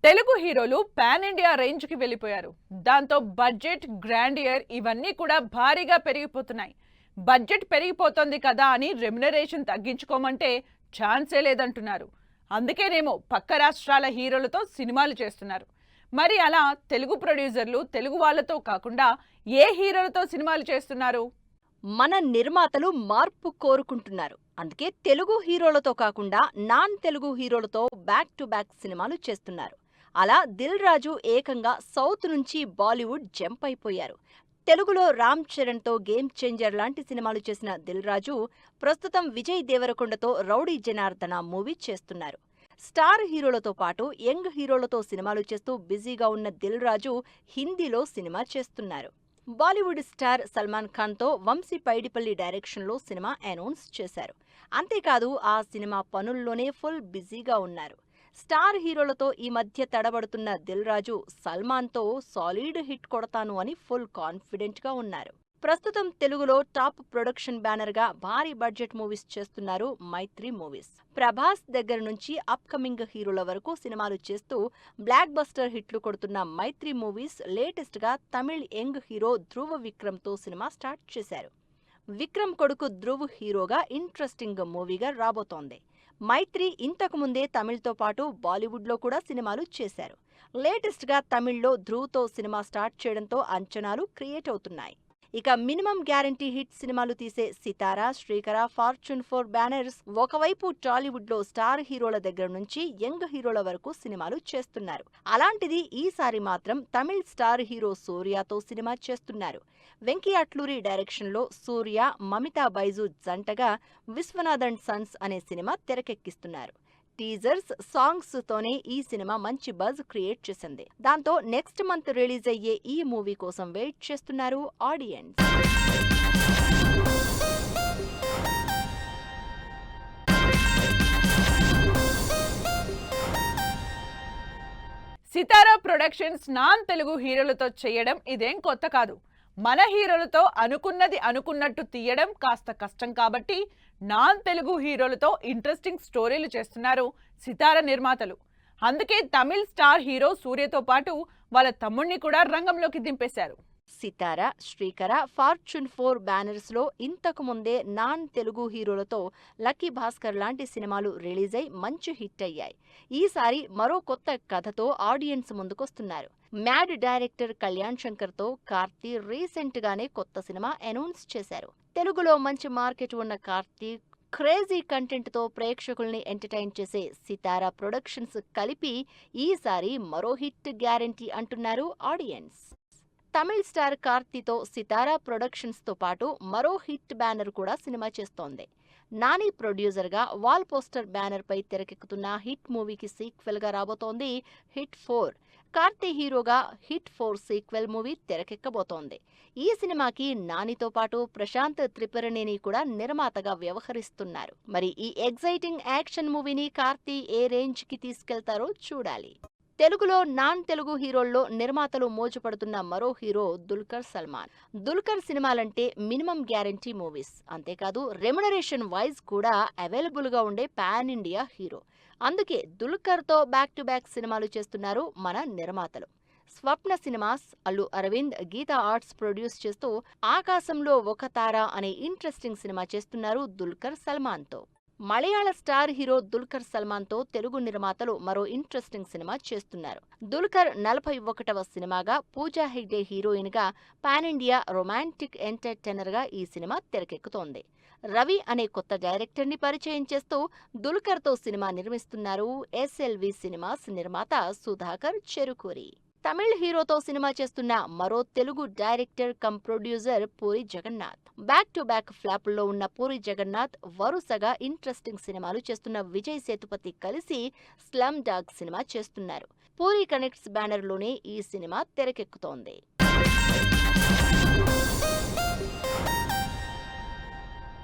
తెలుగు హీరోలు pan India range కి వెళ్ళిపోయారు. దాంతో బడ్జెట్, గ్రాండియర్ ఇవన్నీ కూడా భారీగా పెరిగిపోతున్నాయి. బడ్జెట్ పెరిగిపోతుంది కదా అని రెమ్యునరేషన్ తగ్గించుకోమంటే ఛాన్సే లేదంటున్నారు. అందుకేనేమో పక్క రాష్ట్రాల హీరోలతో సినిమాలు చేస్తున్నారు. మరి అలా తెలుగు ప్రొడ్యూసర్లు తెలుగు వాళ్ళతో కాకుండా ఏ హీరోలతో సినిమాలు చేస్తున్నారు? మన నిర్మాతలు మార్పు కోరుకుంటున్నారు. అందుకే తెలుగు హీరోలతో కాకుండా నాన్ తెలుగు హీరోలతో బ్యాక్ టు బ్యాక్ సినిమాలు చేస్తున్నారు. అలా దిల్ రాజు ఏకంగా సౌత్ నుంచి బాలీవుడ్ జంప్ అయిపోయారు. తెలుగులో రామ్ చరణ్తో గేమ్ చేంజర్ లాంటి సినిమాలు చేసిన దిల్ రాజు ప్రస్తుతం విజయ్ దేవరకొండతో రౌడీ జనార్దన మూవీ చేస్తున్నారు. స్టార్ హీరోలతో పాటు యంగ్ హీరోలతో సినిమాలు చేస్తూ బిజీగా ఉన్న దిల్ రాజు హిందీలో సినిమా చేస్తున్నారు. బాలీవుడ్ స్టార్ సల్మాన్ ఖాన్తో వంశీ పైడిపల్లి డైరెక్షన్లో సినిమా అనౌన్స్ చేశారు. అంతేకాదు ఆ సినిమా పనుల్లోనే ఫుల్ బిజీగా ఉన్నారు. స్టార్ హీరోలతో ఈ మధ్య తడబడుతున్న దిల్ రాజు సల్మాన్తో సాలిడ్ హిట్ కొడతాను అని ఫుల్ కాన్ఫిడెంట్గా ఉన్నారు. ప్రస్తుతం తెలుగులో టాప్ ప్రొడక్షన్ బ్యానర్గా భారీ బడ్జెట్ మూవీస్ చేస్తున్నారు మైత్రి మూవీస్. ప్రభాస్ దగ్గర నుంచి అప్కమింగ్ హీరోల వరకు సినిమాలు చేస్తూ బ్లాక్ బస్టర్ హిట్లు కొడుతున్న మైత్రి మూవీస్ లేటెస్ట్గా తమిళ్ యంగ్ హీరో ధ్రువ విక్రమ్తో సినిమా స్టార్ట్ చేశారు. విక్రమ్ కొడుకు ధ్రువ్ హీరోగా ఇంట్రెస్టింగ్ మూవీగా రాబోతోంది. మైత్రి ఇంతకుముందే తమిళ్తో పాటు బాలీవుడ్లో కూడా సినిమాలు చేశారు. లేటెస్ట్గా తమిళ్లో ధ్రువ్తో సినిమా స్టార్ట్ చేయడంతో అంచనాలు క్రియేట్ అవుతున్నాయి. ఇక మినిమం గ్యారంటీ హిట్ సినిమాలు తీసే సితార, శ్రీకర, ఫార్చ్యూన్ 4 బ్యానర్స్ ఒకవైపు టాలీవుడ్లో స్టార్ హీరోల దగ్గర నుంచి యంగ్ హీరోల వరకు సినిమాలు చేస్తున్నారు. అలాంటిది ఈసారి మాత్రం తమిళ్ స్టార్ హీరో సూర్యతో సినిమా చేస్తున్నారు. వెంకీ అట్లూరి డైరెక్షన్లో సూర్య, మమితా బైజు జంటగా విశ్వనాథన్ సన్స్ అనే సినిమా తెరకెక్కిస్తున్నారు. టీజర్స్, సాంగ్స్ తోనే ఈ సినిమా మంచి బజ్ క్రియేట్ చేసింది. దాంతో నెక్స్ట్ మంత్ రిలీజ్ అయ్యే ఈ మూవీ కోసం వెయిట్ చేస్తున్నారు ఆడియన్స్. సితారా ప్రొడక్షన్స్ నాన్ తెలుగు హీరోలతో చేయడం ఇదేం కొత్త కాదు. మన హీరోలతో అనుకున్నది అనుకున్నట్టు తీయడం కాస్త కష్టం కాబట్టి నాన్ తెలుగు హీరోలతో ఇంట్రెస్టింగ్ స్టోరీలు చేస్తున్నారు సితారా నిర్మాతలు. అందుకే తమిళ్ స్టార్ హీరో సూర్యతో పాటు వాళ్ళ తమ్ముణ్ణి కూడా రంగంలోకి దింపేశారు. సితార, శ్రీకర, ఫార్చ్యూన్ 4 బ్యానర్స్ లో ఇంతకు ముందే నాన్ తెలుగు హీరోలతో లక్కీ భాస్కర్ లాంటి సినిమాలు రిలీజ్ అయి మంచి హిట్ అయ్యాయి. ఈసారి మరో కొత్త కథతో ఆడియన్స్ ముందుకొస్తున్నారు. మ్యాడ్ డైరెక్టర్ కళ్యాణ్ శంకర్ తో కార్తీ రీసెంట్ గానే కొత్త సినిమా అనౌన్స్ చేశారు. తెలుగులో మంచి మార్కెట్ ఉన్న కార్తీ క్రేజీ కంటెంట్ తో ప్రేక్షకుల్ని ఎంటర్టైన్ చేసే సితారా ప్రొడక్షన్స్ కలిపి ఈసారి మరో హిట్ గ్యారంటీ అంటున్నారు ఆడియన్స్. తమిళ్ స్టార్ కార్తీతో సితారా ప్రొడక్షన్స్ తో పాటు మరో హిట్ బ్యానర్ కూడా సినిమా చేస్తోంది. నాని ప్రొడ్యూసర్గా వాల్ పోస్టర్ బ్యానర్ పై తెరకెక్కుతున్న హిట్ మూవీకి సీక్వెల్ గా రాబోతోంది హిట్ 4. కార్తీ హీరోగా హిట్ 4 సీక్వెల్ మూవీ తెరకెక్కబోతోంది. ఈ సినిమాకి నానితో పాటు ప్రశాంత్ త్రిపురనేని కూడా నిర్మాతగా వ్యవహరిస్తున్నారు. మరి ఈ ఎగ్జైటింగ్ యాక్షన్ మూవీని కార్తీ ఏ రేంజ్ కి తీసుకెళ్తారో చూడాలి. తెలుగులో నాన్ తెలుగు హీరోల్లో నిర్మాతలు మోజుపడుతున్న మరో హీరో దుల్కర్ సల్మాన్. దుల్కర్ సినిమాలంటే మినిమం గ్యారంటీ మూవీస్. అంతేకాదు రెమ్యునరేషన్ వైజ్ కూడా అవైలబుల్ గా ఉండే పాన్ ఇండియా హీరో. అందుకే దుల్కర్తో బ్యాక్ టు బ్యాక్ సినిమాలు చేస్తున్నారు మన నిర్మాతలు. Swapna cinemas, Allu Aravind, Geetha arts produce చేస్తూ ఆకాశంలో ఒక తార అనే ఇంట్రెస్టింగ్ సినిమా చేస్తున్నారు దుల్కర్ సల్మాన్తో. మలయాళ స్టార్ హీరో దుల్కర్ సల్మాన్తో తెలుగు నిర్మాతలు మరో ఇంట్రెస్టింగ్ సినిమా చేస్తున్నారు. దుల్కర్ 41వ సినిమాగా పూజా హెగ్డే హీరోయిన్ గా పాన్ ఇండియా రొమాంటిక్ ఎంటర్టైనర్ గా ఈ సినిమా తెరకెక్కుతోంది. రవి అనే కొత్త డైరెక్టర్ ని పరిచయం చేస్తూ దుల్కర్ తో సినిమా నిర్మిస్తున్నారు ఎస్ఎల్వి సినిమాస్ నిర్మాత సుధాకర్ చెరుకూరి. తమిళ్ హీరోతో సినిమా చేస్తున్న మరో Telugu director come producer Puri Jagannadh. Back to back ఫ్లాపుల్లో ఉన్న పూరి జగన్నాథ్ వరుసగా ఇంట్రెస్టింగ్ సినిమాలు చేస్తున్న విజయ్ సేతుపతి కలిసి స్లమ్ డాగ్ సినిమా చేస్తున్నారు. పూరి కనెక్ట్స్ బ్యానర్లోనే ఈ సినిమా తెరకెక్కుతోంది.